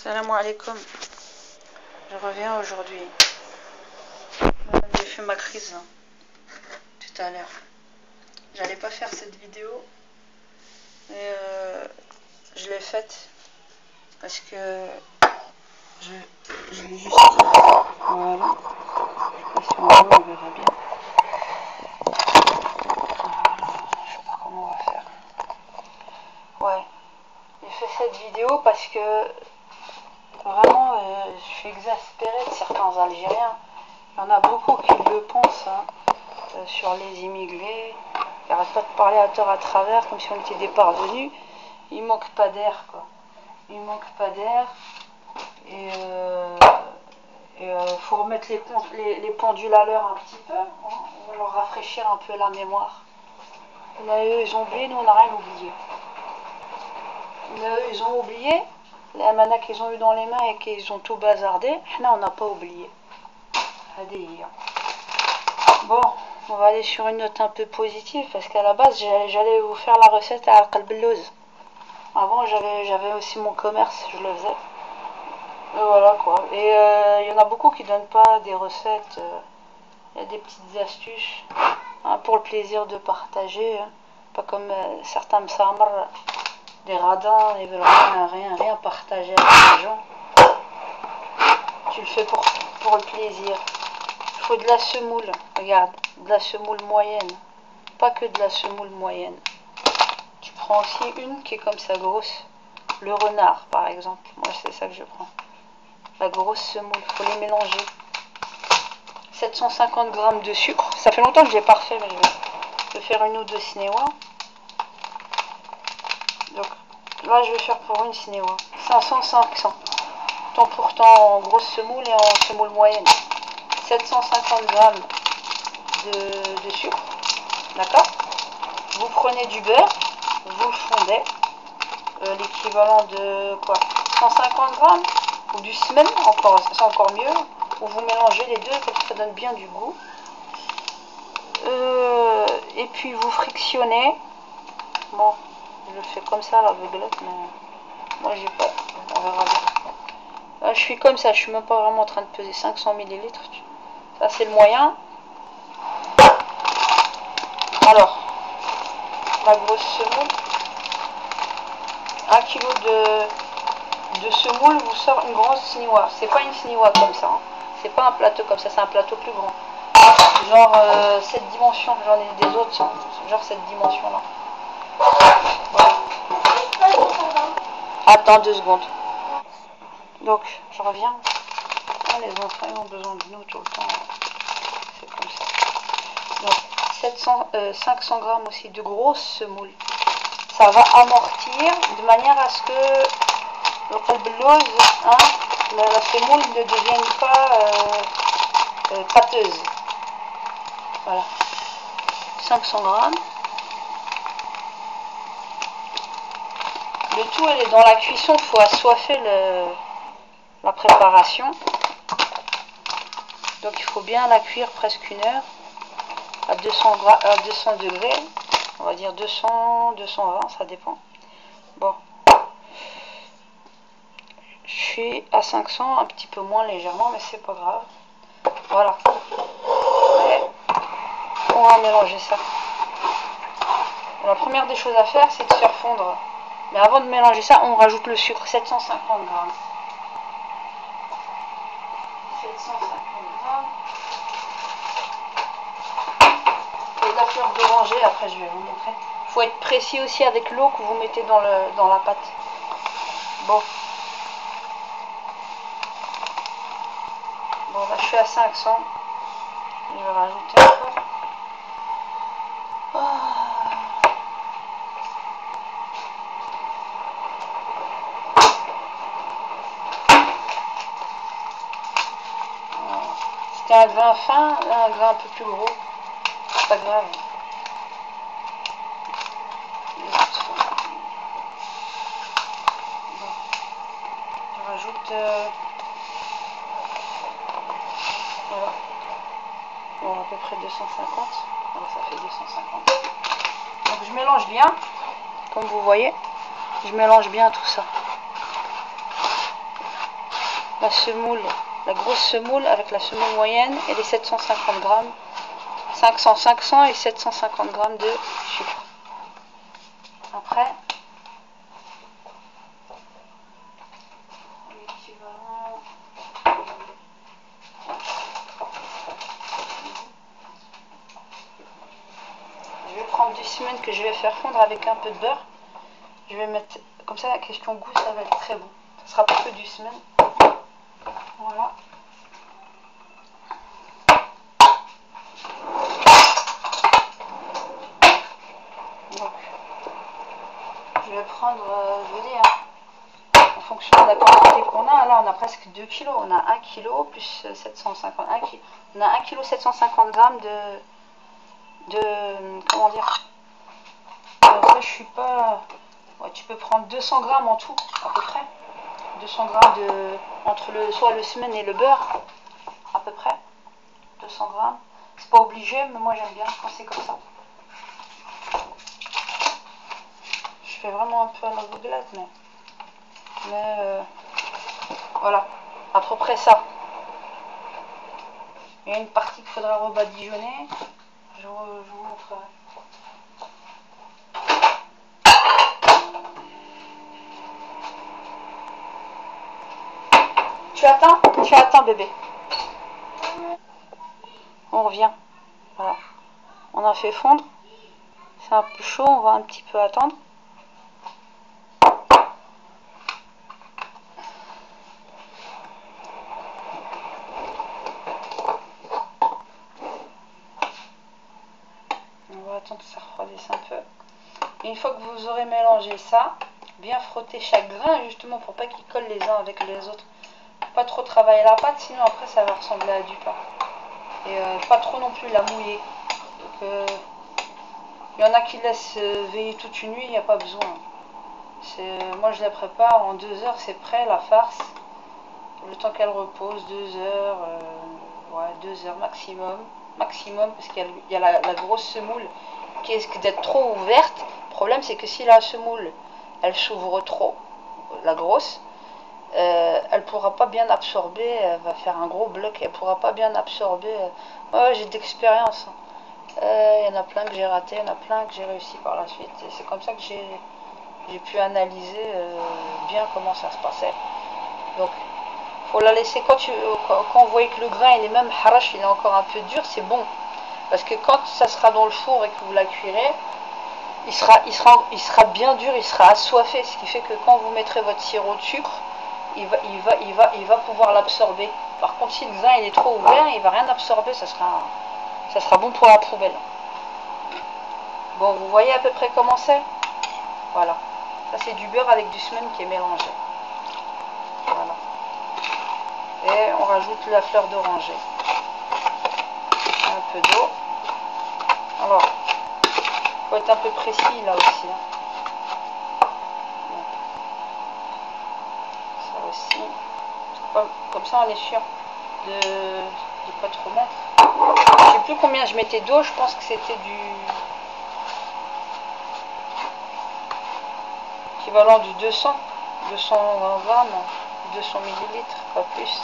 Salam alaikum. Je reviens aujourd'hui. J'ai fait ma crise tout à l'heure. J'allais pas faire cette vidéo, mais je l'ai faite parce que je l'ai juste. Voilà. Je sais pas si on voit, on verra bien. Je sais pas comment on va faire. Ouais. J'ai fait cette vidéo parce que vraiment, je suis exaspérée de certains Algériens. Il y en a beaucoup qui le pensent sur les immigrés. Ils n'arrêtent pas de parler à tort à travers comme si on était des parvenus. Il manque pas d'air, quoi. Il manque pas d'air. Et faut remettre les pendules à l'heure un petit peu. Hein. On va leur rafraîchir un peu la mémoire. Là, eux, ils ont oublié, nous, on n'a rien oublié. Là, eux, ils ont oublié. Les manas qu'ils ont eu dans les mains et qu'ils ont tout bazardé. Là, on n'a pas oublié. Bon, on va aller sur une note un peu positive parce qu'à la base, j'allais vous faire la recette à Al-Qalbellouz. Avant, j'avais aussi mon commerce, je le faisais. Et voilà quoi. Et il y en a beaucoup qui donnent pas des recettes. Il y a des petites astuces pour le plaisir de partager. Pas comme certains msamr, des radins, ils veulent rien partager avec les gens. Tu le fais pour le plaisir. Il faut de la semoule, regarde, de la semoule moyenne. Pas que de la semoule moyenne. Tu prends aussi une qui est comme ça grosse. Le renard par exemple. Moi c'est ça que je prends. La grosse semoule, il faut les mélanger. 750 g de sucre. Ça fait longtemps que je l'ai pas refait, mais je vais faire une ou deux cinéwas. Donc là je vais faire pour une cinéwa. 500. Tant pourtant en grosse semoule et en semoule moyenne. 750 g de sucre. D'accord? Vous prenez du beurre, vous le fondez. L'équivalent de quoi? 150 g ou du semaine, c'est encore mieux. Ou vous mélangez les deux, comme ça donne bien du goût. Et puis vous frictionnez. Bon, je le fais comme ça à l'aveuglette, mais moi j'ai pas. On verra bien. Là, je suis comme ça, je suis même pas vraiment en train de peser 500 ml. Ça c'est le moyen. Alors, la grosse semoule. 1 kg de semoule vous sort une grosse cinéwa. C'est pas une cinéwa comme ça. Hein. C'est pas un plateau comme ça, c'est un plateau plus grand. Genre cette dimension, j'en ai des autres, genre cette dimension là. Voilà. Attends 2 secondes. Donc, je reviens. Ah, les enfants ont besoin de nous tout le temps. C'est comme ça. Donc, 500 g aussi de grosse semoule. Ça va amortir de manière à ce que le qalbellouz, la semoule ne devienne pas pâteuse. Voilà. 500 g. Le tout, elle est dans la cuisson, il faut assoiffer la préparation. Donc il faut bien la cuire presque 1 heure à 200 degrés. On va dire 200, 220, ça dépend. Bon. Je suis à 500, un petit peu moins légèrement, mais c'est pas grave. Voilà. Et on va mélanger ça. La première des choses à faire, c'est de faire fondre. Mais avant de mélanger ça, on rajoute le sucre, 750 g. 750 g. Et de la fleur d'oranger, après je vais vous montrer. Il faut être précis aussi avec l'eau que vous mettez dans la pâte. Bon. Bon, là je suis à 500. Je vais rajouter encore. C'était un grain fin, là un grain un peu plus gros. C'est pas grave. Bon. Je rajoute. Voilà. Bon, à peu près 250. Voilà, ça fait 250. Donc je mélange bien. Comme vous voyez, je mélange bien tout ça. la semoule, la grosse semoule avec la semoule moyenne et les 750 grammes, 500 et 750 grammes de sucre. Après, je vais prendre du semaine que je vais faire fondre avec un peu de beurre. Je vais mettre, comme ça la question goût, ça va être très bon. Ça sera pas que du semaine. Voilà. Donc, je vais prendre, je vous dis, en fonction de la quantité qu'on a. Là, on a presque 2 kg. On a 1 kg plus 750. On a 1 kg 750 grammes comment dire. Après, je suis pas. Ouais, tu peux prendre 200 grammes en tout, à peu près. 200 grammes entre soit le semaine et le beurre, à peu près. 200 grammes. C'est pas obligé, mais moi j'aime bien quand c'est comme ça. Je fais vraiment un peu à l'aveuglette, mais voilà, à peu près ça. Il y a une partie qu'il faudra rebadigeonner. Je vous montrerai. Tu attends bébé. On revient. Voilà. On a fait fondre. C'est un peu chaud, on va un petit peu attendre. On va attendre que ça refroidisse un peu. Et une fois que vous aurez mélangé ça, bien frotter chaque grain justement pour pas qu'ils collent les uns avec les autres. Pas trop travailler la pâte, sinon après ça va ressembler à du pain. Et pas trop non plus la mouiller. Donc, il y en a qui laissent veiller toute une nuit, il n'y a pas besoin. Moi je la prépare en 2 heures, c'est prêt la farce. Le temps qu'elle repose, 2 heures, ouais, 2 heures maximum. Maximum, parce qu'il y a la grosse semoule qui risque d'être trop ouverte. Le problème c'est que si la semoule elle s'ouvre trop, la grosse, elle pourra pas bien absorber, elle va faire un gros bloc, elle pourra pas bien absorber. Ouais, j'ai d'expérience. Il y en a plein que j'ai raté, il y en a plein que j'ai réussi par la suite. Et c'est comme ça que j'ai pu analyser bien comment ça se passait. Donc, faut la laisser quand vous voyez que le grain il est même harash, il est encore un peu dur, c'est bon. Parce que quand ça sera dans le four et que vous la cuirez, il sera bien dur, il sera assoiffé, ce qui fait que quand vous mettrez votre sirop de sucre, il va pouvoir l'absorber. Par contre, si le grain il est trop ouvert, il va rien absorber, ça sera bon pour la poubelle. Bon, vous voyez à peu près comment c'est. Voilà. Ça c'est du beurre avec du semaine qui est mélangé. Voilà. Et on rajoute la fleur d'oranger. Un peu d'eau. Alors, il faut être un peu précis là aussi. Ça aussi. Comme ça on est sûr de ne pas trop mettre. Je sais plus combien je mettais d'eau, je pense que c'était du équivalent du 200 grammes, 200 millilitres, pas plus,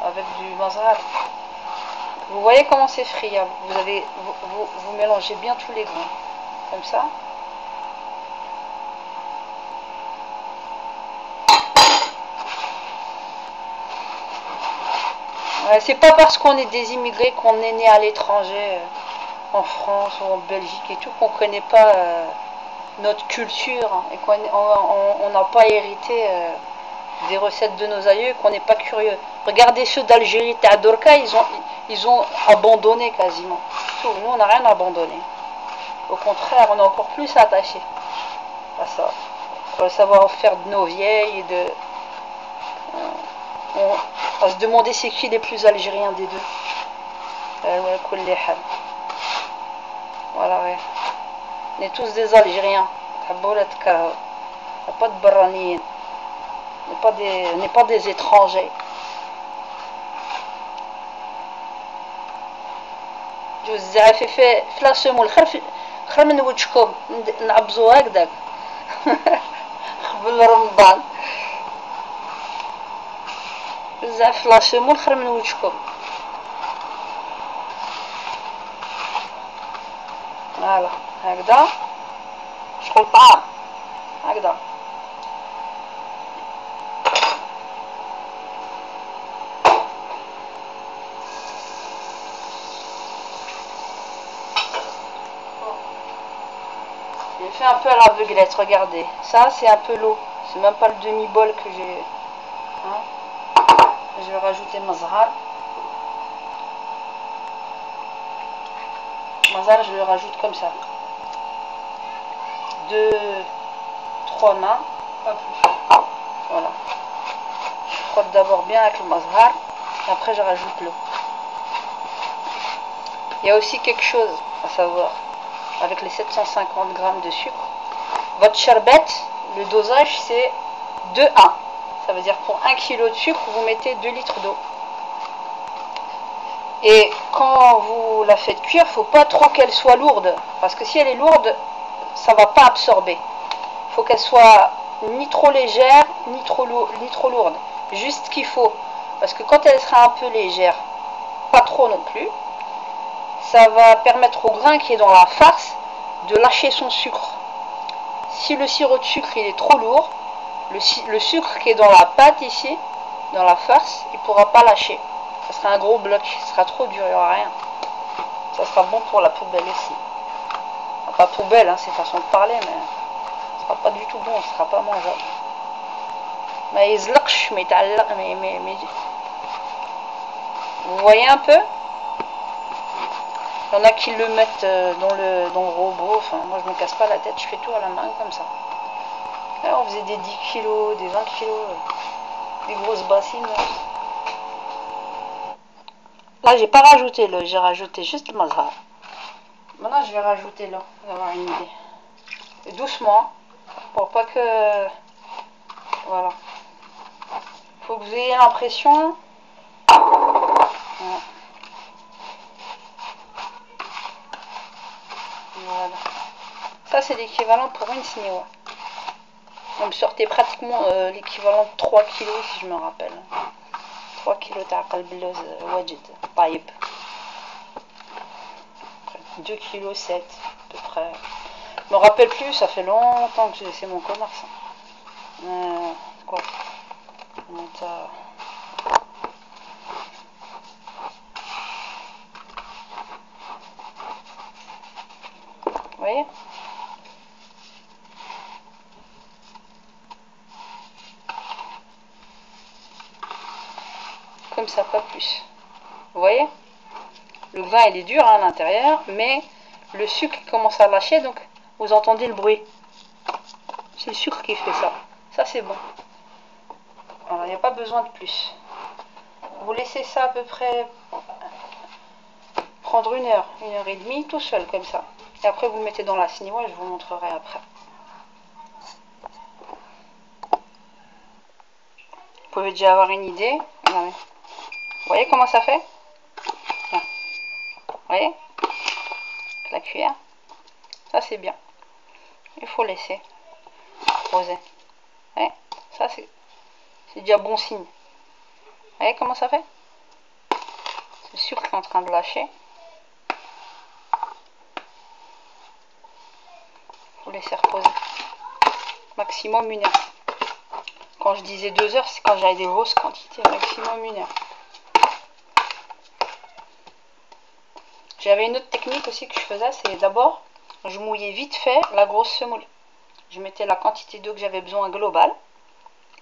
avec du mazral. Vous voyez comment c'est friable. Vous mélangez bien tous les grains, comme ça. Ouais, c'est pas parce qu'on est des immigrés qu'on est né à l'étranger, en France ou en Belgique et tout, qu'on connaît pas notre culture et qu'on n'a pas hérité des recettes de nos aïeux, qu'on n'est pas curieux. Regardez ceux d'Algérie, Tadorka, ils ont abandonné quasiment. Nous, on n'a rien abandonné. Au contraire, on est encore plus attaché à ça. Le savoir-faire de nos vieilles, on va se demander c'est qui les plus algériens des deux. Voilà, ouais. On est tous des Algériens. Il n'y a pas de baraniens. On n'est pas des étrangers. بزاف في السمول خير من وجهكم نعبزو هكذاك قبل رمضان. بزاف لا سيمون خير من وجهكم. فوالا هكذا شغل طعام هكذا. J'ai fait un peu à l'aveuglette, regardez. Ça, c'est un peu l'eau. C'est même pas le demi-bol que j'ai. Hein? Je vais rajouter ma zahar. Ma zahar, je le rajoute comme ça. 2-3 mains, pas plus. Voilà. Je frotte d'abord bien avec le mazhar. Et après, je rajoute l'eau. Il y a aussi quelque chose à savoir avec les 750 grammes de sucre. Votre charbette, le dosage c'est 2-1. Ça veut dire pour 1 kg de sucre, vous mettez 2 litres d'eau. Et quand vous la faites cuire, il ne faut pas trop qu'elle soit lourde. Parce que si elle est lourde, ça ne va pas absorber. Il faut qu'elle soit ni trop légère, ni trop lourde. Juste ce qu'il faut. Parce que quand elle sera un peu légère, pas trop non plus, ça va permettre au grain qui est dans la farce de lâcher son sucre. Si le sirop de sucre il est trop lourd, le sucre qui est dans la pâte ici, dans la farce, il ne pourra pas lâcher. Ça sera un gros bloc, ce sera trop dur, il n'y aura rien. Ça sera bon pour la poubelle ici. Enfin, pas poubelle, hein, c'est façon de parler, mais ce sera pas du tout bon, ce sera pas mangeable. Mais vous voyez un peu? Il y en a qui le mettent dans le robot. Enfin, moi je me casse pas la tête, je fais tout à la main comme ça. Là, on faisait des 10 kilos, des 20 kilos, des grosses bassines. Là, j'ai pas rajouté l'eau, j'ai rajouté juste le mazhar. Maintenant, je vais rajouter l'eau, pour avoir une idée. Et doucement, pour pas que. Voilà. Faut que vous ayez l'impression. Voilà. Voilà. Ça, c'est l'équivalent pour une sniwa. Vous me sortez pratiquement l'équivalent de 3 kilos, si je me rappelle. 3 kilos تاع قلب اللوز واجد طيب. 2 kilos 7 à peu près. Je me rappelle plus, ça fait longtemps que j'ai laissé mon commerce. Quoi? Vous voyez? Comme ça, pas plus. Vous voyez? Le vin il est dur hein, à l'intérieur, mais le sucre commence à lâcher, donc vous entendez le bruit. C'est le sucre qui fait ça. Ça c'est bon. Voilà, il n'y a pas besoin de plus. Vous laissez ça à peu près prendre 1 heure, 1 heure et demie, tout seul comme ça. Et après vous le mettez dans la sniwa, je vous montrerai après. Vous pouvez déjà avoir une idée. Vous voyez comment ça fait? Là. Vous voyez? Avec la cuillère. Ça c'est bien. Il faut laisser poser. Ouais, ça c'est déjà bon signe. Vous voyez comment ça fait? C'est le sucre qui est en train de lâcher. Il faut laisser reposer. Maximum 1 heure. Quand je disais 2 heures, c'est quand j'avais des grosses quantités. Maximum 1 heure. J'avais une autre technique aussi que je faisais, c'est d'abord, je mouillais vite fait la grosse semoule. Je mettais la quantité d'eau que j'avais besoin globale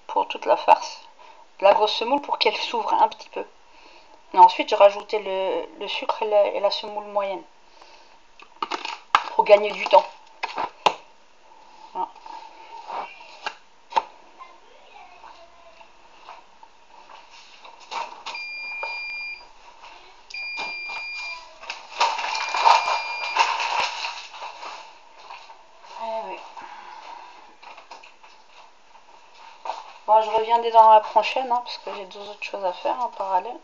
pour toute la farce. La grosse semoule pour qu'elle s'ouvre un petit peu. Et ensuite, je rajoutais le sucre et la semoule moyenne pour gagner du temps. Voilà. Bon, je reviendrai dans la prochaine, hein, parce que j'ai 2 autres choses à faire en parallèle.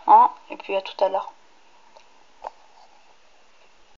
Hein, et puis à tout à l'heure.